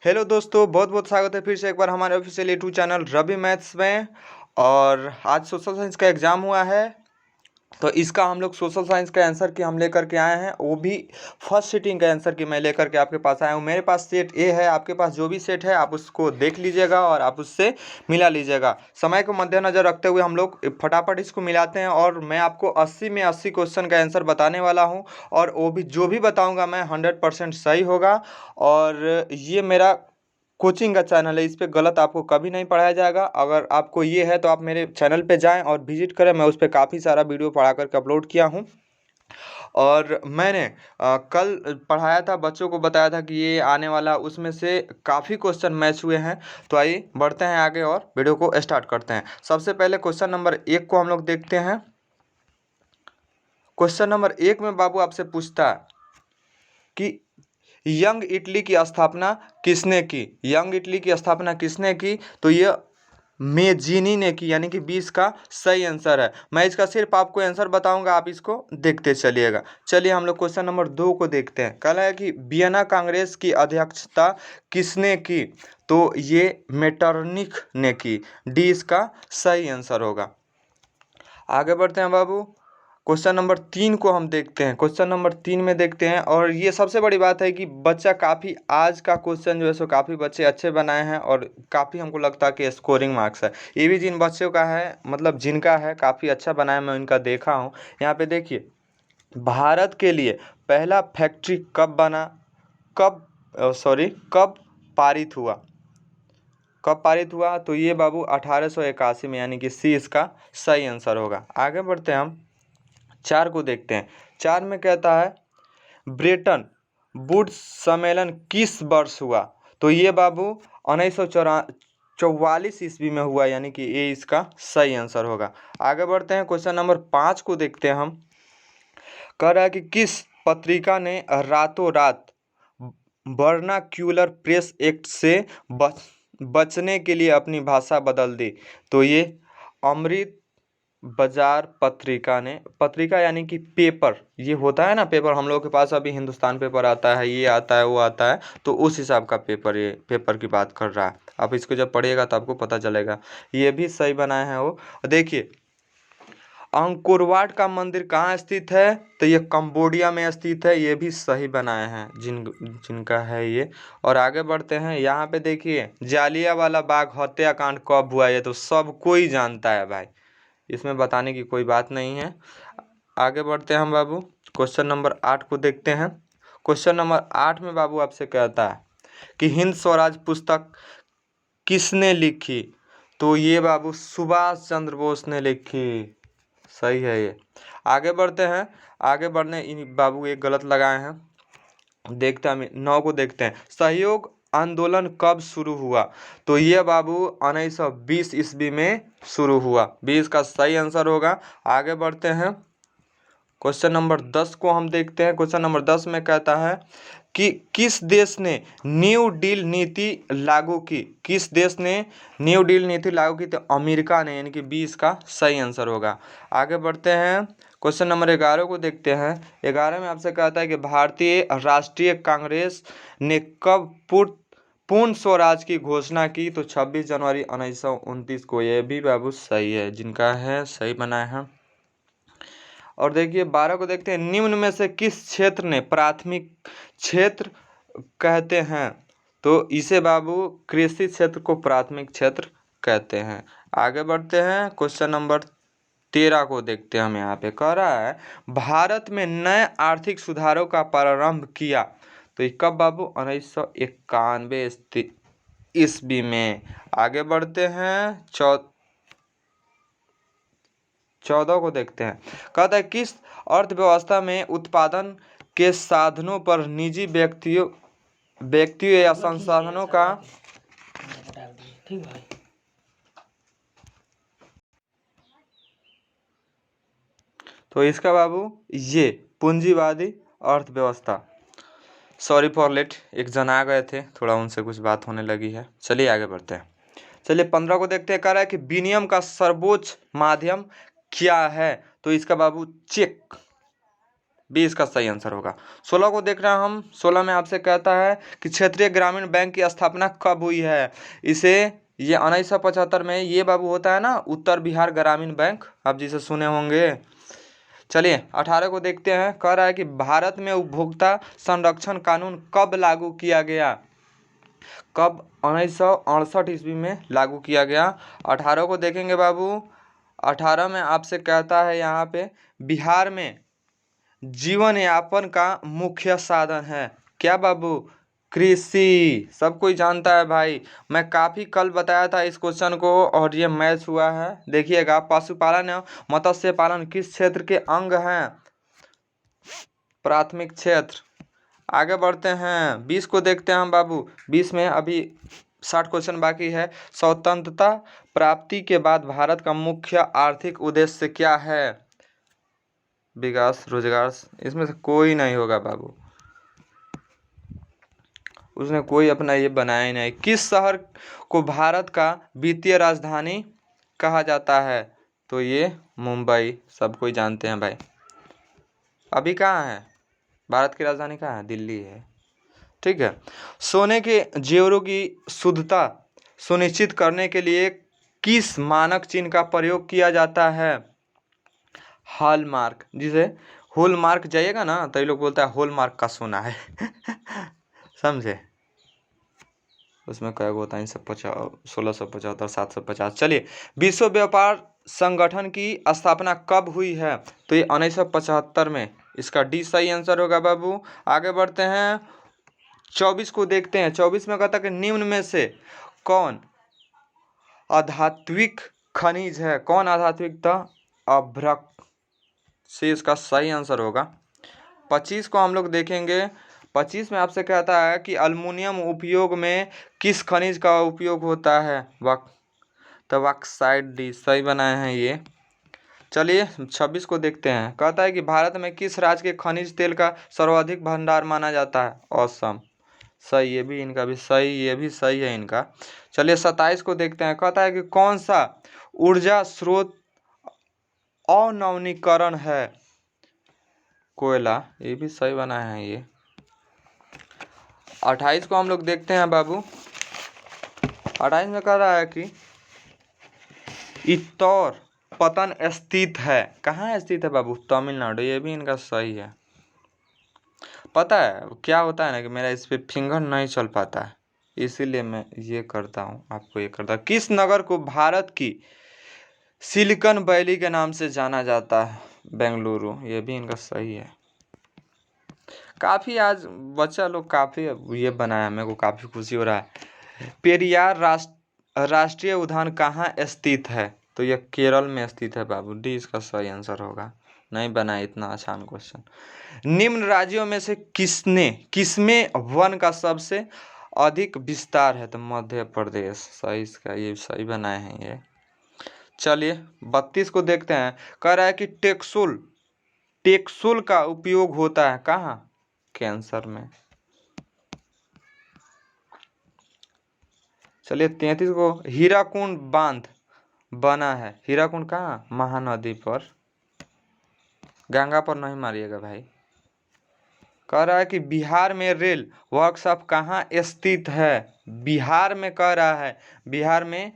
Hello दोस्तों, बहुत बहुत स्वागत है फिर से एक बार हमारे official YouTube channel Ravi maths में। और आज सोशल साइंस का एग्ज़ाम हुआ है, तो इसका हम लोग सोशल साइंस का आंसर की हम लेकर के आए हैं। वो भी फर्स्ट सीटिंग का आंसर की मैं लेकर के आपके पास आया हूँ। मेरे पास सेट ए है, आपके पास जो भी सेट है आप उसको देख लीजिएगा और आप उससे मिला लीजिएगा। समय को मद्देनज़र रखते हुए हम लोग फटाफट इसको मिलाते हैं और मैं आपको 80 में 80 क्वेश्चन का आंसर बताने वाला हूँ। और वो भी जो भी बताऊँगा मैं 100% सही होगा। और ये मेरा कोचिंग का चैनल है, इस पे गलत आपको कभी नहीं पढ़ाया जाएगा। अगर आपको ये है तो आप मेरे चैनल पे जाएं और विजिट करें, मैं उस पर काफ़ी सारा वीडियो पढ़ा करके अपलोड किया हूँ। और मैंने कल पढ़ाया था, बच्चों को बताया था कि ये आने वाला, उसमें से काफ़ी क्वेश्चन मैच हुए हैं। तो आइए बढ़ते हैं आगे और वीडियो को स्टार्ट करते हैं। सबसे पहले क्वेश्चन नंबर 1 को हम लोग देखते हैं। क्वेश्चन नंबर 1 में बाबू आपसे पूछता है कि यंग इटली की स्थापना किसने की। यंग इटली की स्थापना किसने की, तो ये मेजीनी ने की, यानी कि 20 का सही आंसर है। मैं इसका सिर्फ आपको आंसर बताऊंगा, आप इसको देखते चलिएगा। चलिए हम लोग क्वेश्चन नंबर 2 को देखते हैं। कल है कि वियना कांग्रेस की अध्यक्षता किसने की, तो ये मेटरनिख ने की। डी इसका सही आंसर होगा। आगे बढ़ते हैं बाबू। क्वेश्चन नंबर 3 को हम देखते हैं। क्वेश्चन नंबर 3 में देखते हैं, और ये सबसे बड़ी बात है कि बच्चा काफ़ी, आज का क्वेश्चन जो है सो काफ़ी बच्चे अच्छे बनाए हैं और काफ़ी हमको लगता है कि स्कोरिंग मार्क्स है। ये भी जिन बच्चों का है, मतलब जिनका है, काफ़ी अच्छा बनाया, मैं उनका देखा हूँ। यहाँ पे देखिए, भारत के लिए पहला फैक्ट्री कब बना, कब पारित हुआ। कब पारित हुआ, तो ये बाबू 1881 में, यानी कि सी इसका सही आंसर होगा। आगे बढ़ते हैं हम 4 को देखते हैं। 4 में कहता है ब्रेटन वुड्स सम्मेलन किस वर्ष हुआ, तो ये बाबू 1944 ईस्वी में हुआ, यानी कि ये इसका सही आंसर होगा। आगे बढ़ते हैं, क्वेश्चन नंबर 5 को देखते हैं हम। कह रहा है कि किस पत्रिका ने रातों रात वर्नाक्यूलर प्रेस एक्ट से बचने के लिए अपनी भाषा बदल दी, तो ये अमृत बाजार पत्रिका ने, पत्रिका यानी कि पेपर, ये होता है ना पेपर, हम लोग के पास अभी हिंदुस्तान पेपर आता है, ये आता है, वो आता है, तो उस हिसाब का पेपर, ये पेपर की बात कर रहा है। आप इसको जब पढ़िएगा तो आपको पता चलेगा। ये भी सही बनाए हैं वो। देखिए, अंकोरवाट का मंदिर कहाँ स्थित है, तो ये कंबोडिया में स्थित है। ये भी सही बनाए हैं जिनका है ये। और आगे बढ़ते हैं, यहाँ पे देखिए, जालियांवाला बाग हत्याकांड कब हुआ, ये तो सब कोई जानता है भाई, इसमें बताने की कोई बात नहीं है। आगे बढ़ते हैं हम बाबू, क्वेश्चन नंबर 8 को देखते हैं। क्वेश्चन नंबर 8 में बाबू आपसे कहता है कि हिंद स्वराज पुस्तक किसने लिखी, तो ये बाबू सुभाष चंद्र बोस ने लिखी। सही है ये। आगे बढ़ते हैं। आगे बढ़ने, इन बाबू एक गलत लगाए हैं। देखते हैं 9 को देखते हैं। सहयोग आंदोलन कब शुरू हुआ, तो ये बाबू 1920 ईस्वी में शुरू हुआ। 20 का सही आंसर होगा। आगे बढ़ते हैं, क्वेश्चन नंबर 10 को हम देखते हैं। क्वेश्चन नंबर 10 में कहता है कि किस देश ने न्यू डील नीति लागू की। किस देश ने न्यू डील नीति लागू की, तो अमेरिका ने, यानी कि 20 का सही आंसर होगा। आगे बढ़ते हैं, क्वेश्चन नंबर 11 को देखते हैं। 11 में आपसे कहता है कि भारतीय राष्ट्रीय कांग्रेस ने कब पूर्ण स्वराज की घोषणा की, तो 26 जनवरी 1929 को। यह भी बाबू सही है, जिनका है सही बनाए हैं। और देखिए 12 को देखते हैं। निम्न में से किस क्षेत्र ने प्राथमिक क्षेत्र कहते हैं, तो इसे बाबू कृषि क्षेत्र को प्राथमिक क्षेत्र कहते हैं। आगे बढ़ते हैं, क्वेश्चन नंबर 13 को देखते हैं। हम यहाँ पे कह रहा है भारत में नए आर्थिक सुधारों का प्रारंभ किया, तो ये कब बाबू 1991 ईस्वी में। आगे बढ़ते हैं, 14 को देखते हैं। कहता है किस अर्थव्यवस्था में उत्पादन के साधनों पर निजी व्यक्तियों या संसाधनों का तो इसका बाबू ये पूंजीवादी अर्थव्यवस्था। सॉरी फॉर लेट, एक जन आ गए थे, थोड़ा उनसे कुछ बात होने लगी है। चलिए आगे बढ़ते हैं। चलिए 15 को देखते हैं। कह रहा है कि विनिमय का सर्वोच्च माध्यम क्या है, तो इसका बाबू चेक। बी इसका सही आंसर होगा। 16 को देख रहे हैं हम। 16 में आपसे कहता है कि क्षेत्रीय ग्रामीण बैंक की स्थापना कब हुई है। इसे ये 1975 में ये बाबू होता है ना उत्तर बिहार ग्रामीण बैंक, आप जिसे सुने होंगे। चलिए 18 को देखते हैं। कह रहा है कि भारत में उपभोक्ता संरक्षण कानून कब लागू किया गया। कब 1968 ईस्वी में लागू किया गया। 18 को देखेंगे बाबू। 18 में आपसे कहता है यहाँ पे बिहार में जीवन यापन का मुख्य साधन है क्या बाबू, कृषि। सब कोई जानता है भाई, मैं काफ़ी कल बताया था इस क्वेश्चन को और ये मैच हुआ है। देखिएगा, पशुपालन एवं मत्स्य पालन किस क्षेत्र के अंग हैं। प्राथमिक क्षेत्र। आगे बढ़ते हैं। 20 को देखते हैं हम बाबू। 20 में अभी 60 क्वेश्चन बाकी है। स्वतंत्रता प्राप्ति के बाद भारत का मुख्य आर्थिक उद्देश्य क्या है। विकास, रोजगार, इसमें से कोई नहीं होगा बाबू, उसने कोई अपना ये बनाया ही नहीं। किस शहर को भारत का वित्तीय राजधानी कहा जाता है, तो ये मुंबई, सब कोई जानते हैं भाई। अभी कहाँ है भारत की राजधानी, कहाँ है, दिल्ली है। ठीक है। सोने के जेवरों की शुद्धता सुनिश्चित करने के लिए किस मानक चिन्ह का प्रयोग किया जाता है। हॉलमार्क, जिसे हॉलमार्क जाइएगा ना तो ये लोग बोलता है हॉलमार्क का सोना है समझे। उसमें क्या होता है 1675, 750। चलिए, विश्व व्यापार संगठन की स्थापना कब हुई है, तो ये 1975 में। इसका डी सही आंसर होगा बाबू। आगे बढ़ते हैं। 24 को देखते हैं। 24 में कहता है कि निम्न में से कौन आधात्विक खनिज है। कौन आधात्विक था, अभ्रक से इसका सही आंसर होगा। 25 को हम लोग देखेंगे। 25 में आपसे कहता है कि अल्युमिनियम उपयोग में किस खनिज का उपयोग होता है। तो बॉक्साइट, डी सही बनाए हैं ये। चलिए 26 को देखते हैं। कहता है कि भारत में किस राज्य के खनिज तेल का सर्वाधिक भंडार माना जाता है। असम, सही, ये भी इनका भी सही, ये भी सही है इनका। चलिए 27 को देखते हैं। कहता है कि कौन सा ऊर्जा स्रोत अनवीनीकरण है। कोयला, ये भी सही बना है ये। 28 को हम लोग देखते हैं बाबू। 28 में कह रहा है कि इत्तौर पतन स्थित है। कहाँ स्थित है बाबू, तमिलनाडु, ये भी इनका सही है। पता है क्या होता है ना कि मेरा इस पे फिंगर नहीं चल पाता है, इसीलिए मैं ये करता हूँ, आपको ये करता हूँ। किस नगर को भारत की सिलिकॉन वैली के नाम से जाना जाता है। बेंगलुरु, ये भी इनका सही है। काफ़ी आज बच्चा लोग काफ़ी ये बनाया, मेरे को काफ़ी खुशी हो रहा है। पेरियार राष्ट्रीय उद्यान कहाँ स्थित है, तो यह केरल में स्थित है बाबू। डी इसका सही आंसर होगा। नहीं बनाया इतना आसान क्वेश्चन। निम्न राज्यों में से किसमें वन का सबसे अधिक विस्तार है, तो मध्य प्रदेश, सही, इसका ये सही बनाए हैं ये। चलिए 32 को देखते हैं। कह रहा है कि टेक्सुल का उपयोग होता है कहाँ, कैंसर में। चलिए 33 को, हीराकुंड बांध बना है। हीराकुंड कहाँ, महानदी पर, गंगा पर नहीं मारिएगा भाई। कह रहा है कि बिहार में रेल वर्कशॉप कहाँ स्थित है। बिहार में कह रहा है, बिहार में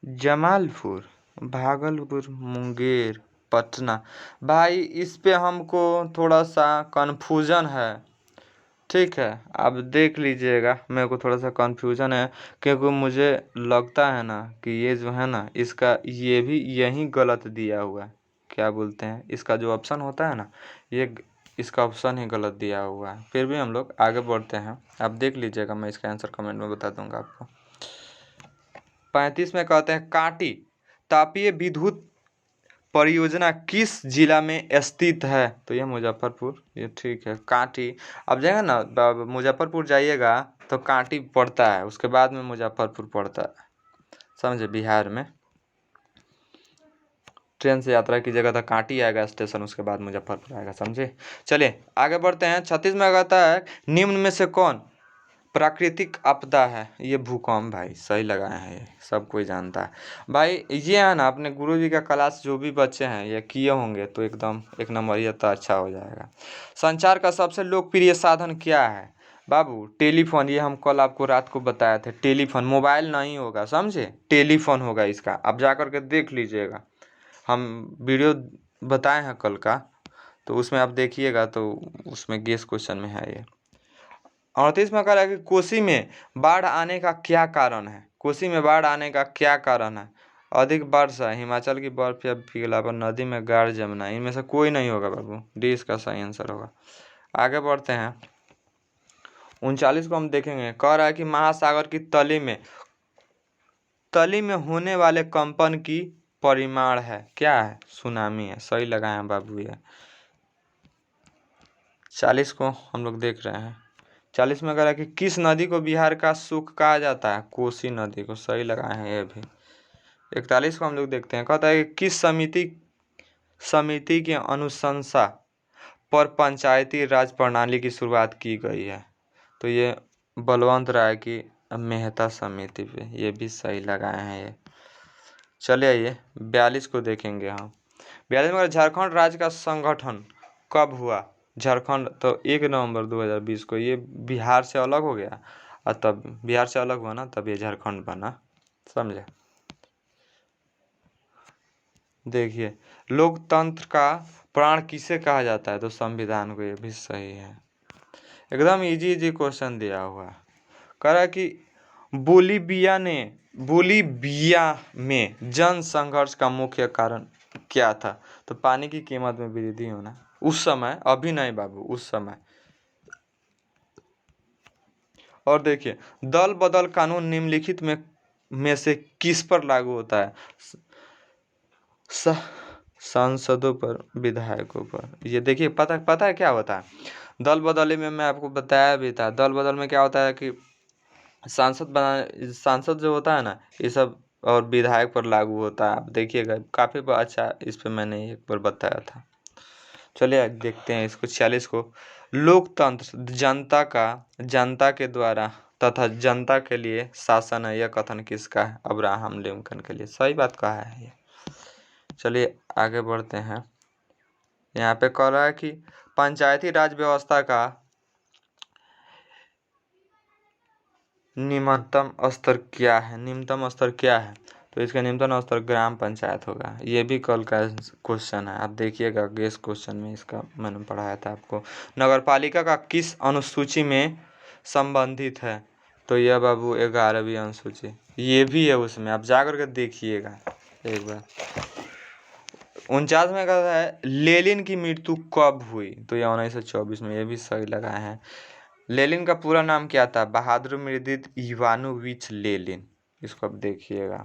जमालपुर, भागलपुर, मुंगेर, पटना। भाई इस पे हमको थोड़ा सा कन्फ्यूजन है। ठीक है, आप देख लीजिएगा, मेरे को थोड़ा सा कन्फ्यूजन है क्योंकि मुझे लगता है ना कि ये जो है ना इसका ये भी यही गलत दिया हुआ है। क्या बोलते हैं, इसका जो ऑप्शन होता है ना, ये इसका ऑप्शन ही गलत दिया हुआ है। फिर भी हम लोग आगे बढ़ते हैं, आप देख लीजिएगा, मैं इसका आंसर कमेंट में बता दूंगा आपको। 35 में कहते हैं कांटी तापीय विद्युत परियोजना किस जिला में स्थित है, तो ये मुजफ्फरपुर, ये ठीक है। कांटी, अब जाएगा ना मुजफ्फरपुर जाइएगा तो कांटी पड़ता है, उसके बाद में मुजफ्फरपुर पड़ता है, समझे, बिहार में। ट्रेन से यात्रा कीजिएगा तो कांटी आएगा स्टेशन, उसके बाद मुजफ्फरपुर आएगा, समझे। चलिए आगे बढ़ते हैं। 36 में कहता है निम्न में से कौन प्राकृतिक आपदा है, ये भूकंप भाई, सही लगाए हैं, ये सब कोई जानता है भाई। ये है ना, अपने गुरुजी का क्लास जो भी बच्चे हैं ये किए होंगे तो एकदम एक नंबर, ये तो अच्छा हो जाएगा। संचार का सबसे लोकप्रिय साधन क्या है बाबू? टेलीफोन। ये हम कल आपको रात को बताए थे, टेलीफोन। मोबाइल नहीं होगा, समझे, टेलीफोन होगा इसका। आप जा कर के देख लीजिएगा, हम वीडियो बताए हैं कल का, तो उसमें आप देखिएगा, तो उसमें गेस क्वेश्चन में है ये। 38 में कह रहा है कि कोसी में बाढ़ आने का क्या कारण है? कोसी में बाढ़ आने का क्या कारण है? अधिक वर्षा, हिमाचल की बर्फ या पिघलापन, नदी में गाढ़ जमना। इनमें से कोई नहीं होगा बाबू, डी इसका सही आंसर होगा। आगे बढ़ते हैं, 39 को हम देखेंगे। कह रहा है कि महासागर की तली में होने वाले कंपन की परिमाण है, क्या है? सुनामी है, सही लगाए हैं बाबू ये। 40 को हम लोग देख रहे हैं। 40 में कह रहा है कि किस नदी को बिहार का सुख कहा जाता है? कोसी नदी को, सही लगाए हैं ये भी। 41 को हम लोग देखते हैं। कहता है कि किस समिति की अनुशंसा पर पंचायती राज प्रणाली की शुरुआत की गई है? तो ये बलवंत राय की मेहता समिति पे, ये भी सही लगाए हैं ये। चलिए आइए 42 को देखेंगे हम। 42 में झारखंड राज्य का संगठन कब हुआ? झारखंड तो 1 नवंबर 2020 को, ये बिहार से अलग हो गया और तब बिहार से अलग हुआ ना, तब ये झारखंड बना, समझे। देखिए, लोकतंत्र का प्राण किसे कहा जाता है? तो संविधान को, ये भी सही है। एकदम इजी इजी क्वेश्चन दिया हुआ है। कह रहा है कि बोलीविया में जन संघर्ष का मुख्य कारण क्या था? तो पानी की कीमत में वृद्धि होना उस समय, अभी नहीं बाबू, उस समय। और देखिए, दल बदल कानून निम्नलिखित में से किस पर लागू होता है? सांसदों पर, विधायकों पर। ये देखिए, पता है क्या होता है दल बदली में? मैं आपको बताया भी था, दल बदल में क्या होता है कि सांसद जो होता है ना, ये सब और विधायक पर लागू होता है। आप देखिएगा, काफ़ी अच्छा इस पे मैंने एक बार बताया था। चलिए देखते हैं इसको, 46 को। लोकतंत्र जनता के द्वारा तथा जनता के लिए शासन है, यह कथन किसका है? अब्राहम लिंकन के लिए, सही बात कहा है ये। चलिए आगे बढ़ते हैं। यहाँ पे कह रहा है कि पंचायती राज व्यवस्था का निम्नतम स्तर क्या है? निम्नतम स्तर क्या है? तो इसका निम्नतम स्तर ग्राम पंचायत होगा। ये भी कल का क्वेश्चन है, आप देखिएगा गेस क्वेश्चन में, इसका मैंने पढ़ाया था आपको। नगरपालिका का किस अनुसूची में संबंधित है? तो यह बाबू 11वीं अनुसूची, ये भी है उसमें, आप जा करके देखिएगा एक बार। 49 में कहता है लेनिन की मृत्यु कब हुई? तो ये 1924 में, ये भी सही लगा है। लेनिन का पूरा नाम क्या था? बहादुर मिर्दित इवानोविच लेनिन। इसको अब देखिएगा।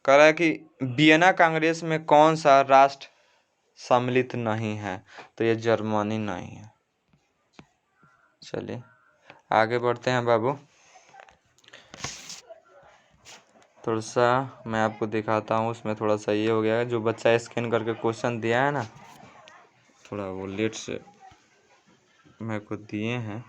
कह रहा है कि वियना कांग्रेस में कौन सा राष्ट्र सम्मिलित नहीं है? तो ये जर्मनी नहीं है। चलिए आगे बढ़ते हैं बाबू। थोड़ा सा मैं आपको दिखाता हूँ, उसमें थोड़ा सा ये हो गया है, जो बच्चा स्कैन करके क्वेश्चन दिया है ना, थोड़ा वो लेट से मेरे को दिए हैं।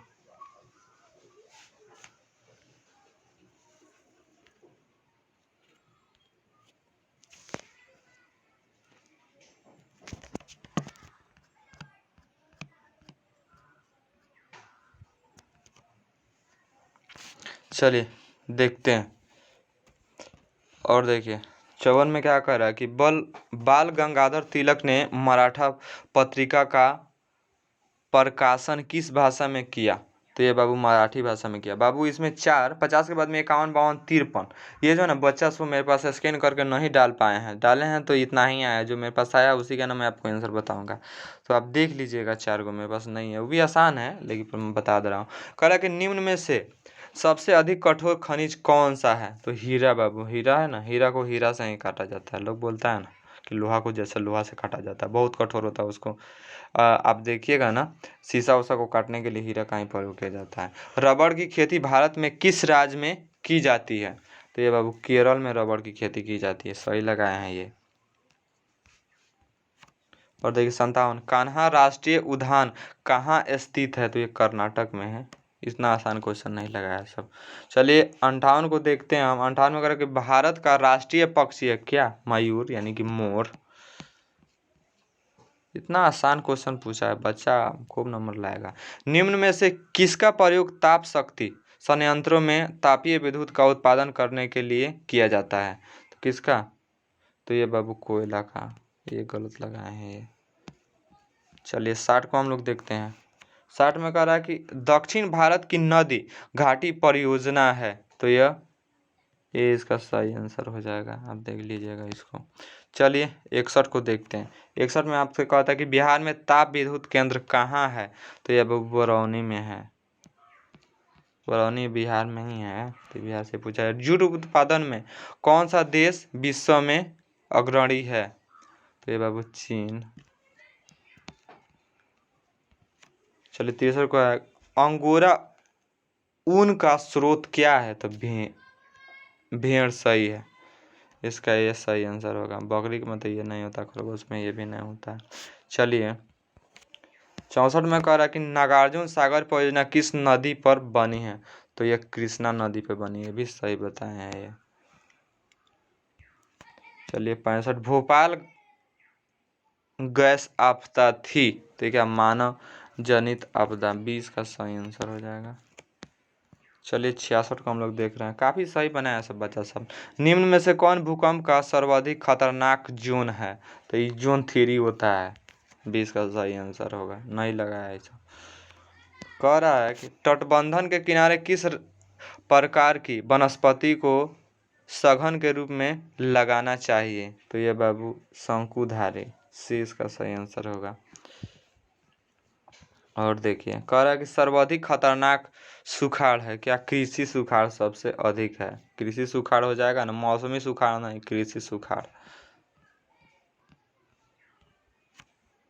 चलिए देखते हैं। और देखिए 54 में क्या कह रहा है कि बाल गंगाधर तिलक ने मराठा पत्रिका का प्रकाशन किस भाषा में किया? तो ये बाबू मराठी भाषा में किया बाबू। इसमें 4, 50 के बाद में 51, 52, 53, ये जो ना बच्चा सो मेरे पास स्कैन करके नहीं डाल पाए हैं, डाले हैं तो इतना ही आया, जो मेरे पास आया उसी का ना मैं आपको आंसर बताऊंगा। तो आप देख लीजिएगा, 4 को मेरे पास नहीं है, वो भी आसान है लेकिन मैं बता दे रहा हूँ। कह रहा है कि निम्न में से सबसे अधिक कठोर खनिज कौन सा है? तो हीरा बाबू, हीरा है ना, हीरा को हीरा से ही काटा जाता है। लोग बोलता है ना कि लोहा को जैसे लोहा से काटा जाता है, बहुत कठोर होता है उसको। आप देखिएगा ना, शीशा उषा को काटने के लिए हीरा का ही प्रयोग किया जाता है। रबड़ की खेती भारत में किस राज्य में की जाती है? तो ये बाबू केरल में रबड़ की खेती की जाती है, सही लगाए हैं ये। और देखिए 57, कान्हा राष्ट्रीय उद्यान कहाँ स्थित है? तो ये कर्नाटक में है। इतना आसान क्वेश्चन नहीं लगाया सब। चलिए 58 को देखते हैं हम। 58 में करें कि भारत का राष्ट्रीय पक्षी है क्या? मयूर यानी कि मोर। इतना आसान क्वेश्चन पूछा है, बच्चा खूब नंबर लाएगा। निम्न में से किसका प्रयोग ताप शक्ति संयंत्रों में तापीय विद्युत का उत्पादन करने के लिए किया जाता है? तो किसका? तो ये बाबू कोयला का। ये गलत लगाए हैं ये। चलिए 60 को हम लोग देखते हैं। 60 में कह रहा है कि दक्षिण भारत की नदी घाटी परियोजना है। तो ये इसका सही आंसर हो जाएगा, आप देख लीजिएगा इसको। चलिए 61 को देखते हैं। 61 में आपसे कहा था कि बिहार में ताप विद्युत केंद्र कहाँ है? तो यह बरौनी में है। बरौनी बिहार में ही है, तो बिहार से पूछा है। जूट उत्पादन में कौन सा देश विश्व में अग्रणी है? तो ये बाबू चीन। चलिए 63 को है, अंगोरा ऊन का स्रोत क्या है? तो भेड़ सही है, इसका ये सही आंसर होगा। बकरी में तो ये नहीं होता, खरगोश में ये भी नहीं होता। चलिए 64 में कह रहा है कि नागार्जुन सागर परियोजना किस नदी पर बनी है? तो ये कृष्णा नदी पर बनी है, भी सही बताए हैं ये। चलिए 65, भोपाल गैस आपदा थी तो क्या मानव जनित आपदा? 20 का सही आंसर हो जाएगा। चलिए 66 को हम लोग देख रहे हैं, काफ़ी सही बनाया सब बच्चा सब। निम्न में से कौन भूकंप का सर्वाधिक खतरनाक जोन है? तो ये जोन 3 होता है, 20 का सही आंसर होगा, नहीं लगाया ऐसा। कह रहा है कि तटबंधन के किनारे किस प्रकार की वनस्पति को सघन के रूप में लगाना चाहिए? तो ये बाबू शंकुधारी, सी इसका सही आंसर होगा। और देखिए कह रहा है कि सर्वाधिक खतरनाक सुखाड़ है क्या? कृषि सुखाड़ सबसे अधिक है। कृषि सुखाड़ हो जाएगा ना, मौसमी सुखाड़ नहीं, कृषि सुखाड़।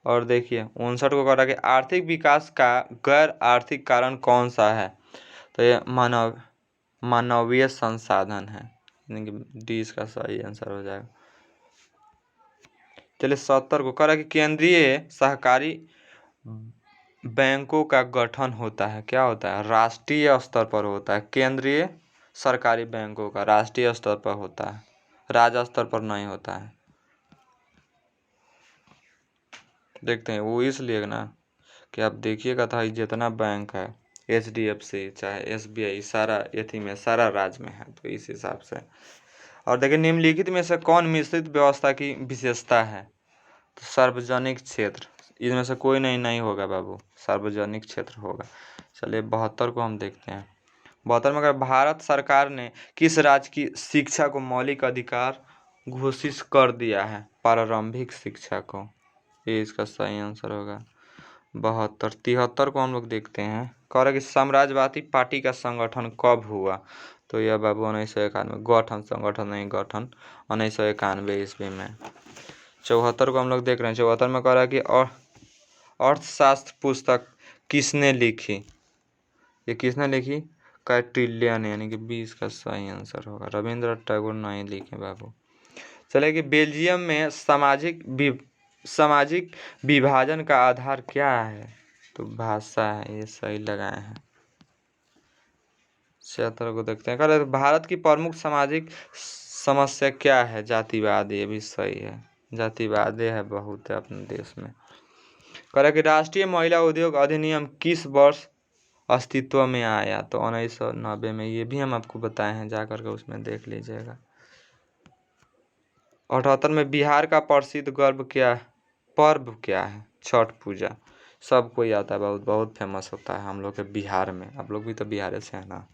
और देखिए 59 को कह रहा है कि आर्थिक विकास का गैर आर्थिक कारण कौन सा है? तो ये मानवीय संसाधन है, यानी कि डी इसका सही आंसर हो जाएगा। चलिए 70 को कह रहा है कि केंद्रीय सहकारी बैंकों का गठन होता है, क्या होता है? राष्ट्रीय स्तर पर होता है। केंद्रीय सरकारी बैंकों का राष्ट्रीय स्तर पर होता है, राज्य स्तर पर नहीं होता है। देखते हैं वो इसलिए ना कि आप देखिएगा था जितना बैंक है, HDFC चाहे SBI, सारा एथी में, सारा राज्य में है, तो इस हिसाब से। और देखिए निम्नलिखित में से कौन मिश्रित व्यवस्था की विशेषता है? तो सार्वजनिक क्षेत्र, इनमें से कोई नहीं होगा बाबू, सार्वजनिक क्षेत्र होगा। चलिए 72 को हम देखते हैं। 72 में अगर भारत सरकार ने किस राज्य की शिक्षा को मौलिक अधिकार घोषित कर दिया है? प्रारंभिक शिक्षा को, ये इसका सही आंसर होगा। 72 73 को हम लोग देखते हैं। कह रहा है कि साम्राज्यवादी पार्टी का संगठन कब हुआ? तो यह बाबू 1991 गठन, संगठन नहीं गठन, 1991 ईस्वी में। 74 को हम लोग देख रहे हैं। 74 में कह रहा है कि अर्थशास्त्र पुस्तक किसने लिखी? ये किसने लिखी? कैटिलियन, यानी कि 20 का सही आंसर होगा। रविंद्रनाथ टैगोर नहीं लिखे बाबू। चले कि बेल्जियम में सामाजिक विभाजन का आधार क्या है? तो भाषा है, ये सही लगाए हैं। 76 को देखते हैं। कह भारत की प्रमुख सामाजिक समस्या क्या है? जातिवाद, ये भी सही है, जातिवाद है बहुत है अपने देश में। कह रहा कि राष्ट्रीय महिला उद्योग अधिनियम किस वर्ष अस्तित्व में आया? तो 1990 में, ये भी हम आपको बताए हैं, जा करके उसमें देख लीजिएगा। 78 में बिहार का प्रसिद्ध पर्व क्या है? छठ पूजा, सब कोई आता है, बहुत बहुत फेमस होता है हम लोग के बिहार में। आप लोग भी तो बिहार से है ना।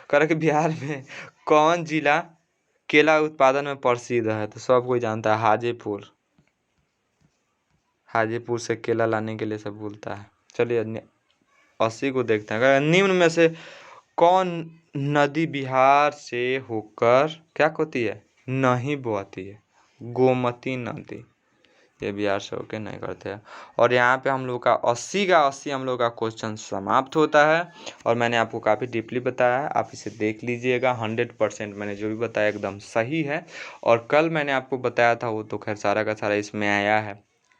कह रहे कि बिहार में कौन जिला केला उत्पादन में प्रसिद्ध है? तो सब कोई जानता है, हाजीपुर। हाजीपुर से केला लाने के लिए सब बोलता है। चलिए 80 को देखते हैं। निम्न में से कौन नदी बिहार से होकर क्या होती है? नहीं बहती है? गोमती नदी, ये बिहार से होकर नहीं करते हैं। और यहाँ पे हम लोग का 80 हम लोग का क्वेश्चन समाप्त होता है। और मैंने आपको काफ़ी डीपली बताया है, आप इसे देख लीजिएगा। 100% मैंने जो भी बताया एकदम सही है। और कल मैंने आपको बताया था वो तो खैर सारा का सारा इसमें आया है,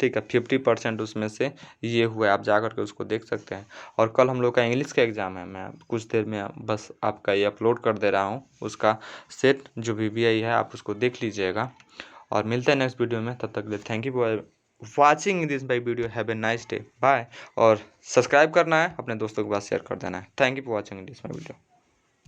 ठीक है, 50% उसमें से ये हुआ है, आप जा कर के उसको देख सकते हैं। और कल हम लोग का इंग्लिश का एग्ज़ाम है, मैं कुछ देर में बस आपका ये अपलोड कर दे रहा हूँ, उसका सेट जो VBI है आप उसको देख लीजिएगा। और मिलते हैं नेक्स्ट वीडियो में, तब तक के लिए thank you for watching this my video, have a nice day, bye. और सब्सक्राइब करना है, अपने दोस्तों के पास शेयर कर देना है। Thank you for watching this my video.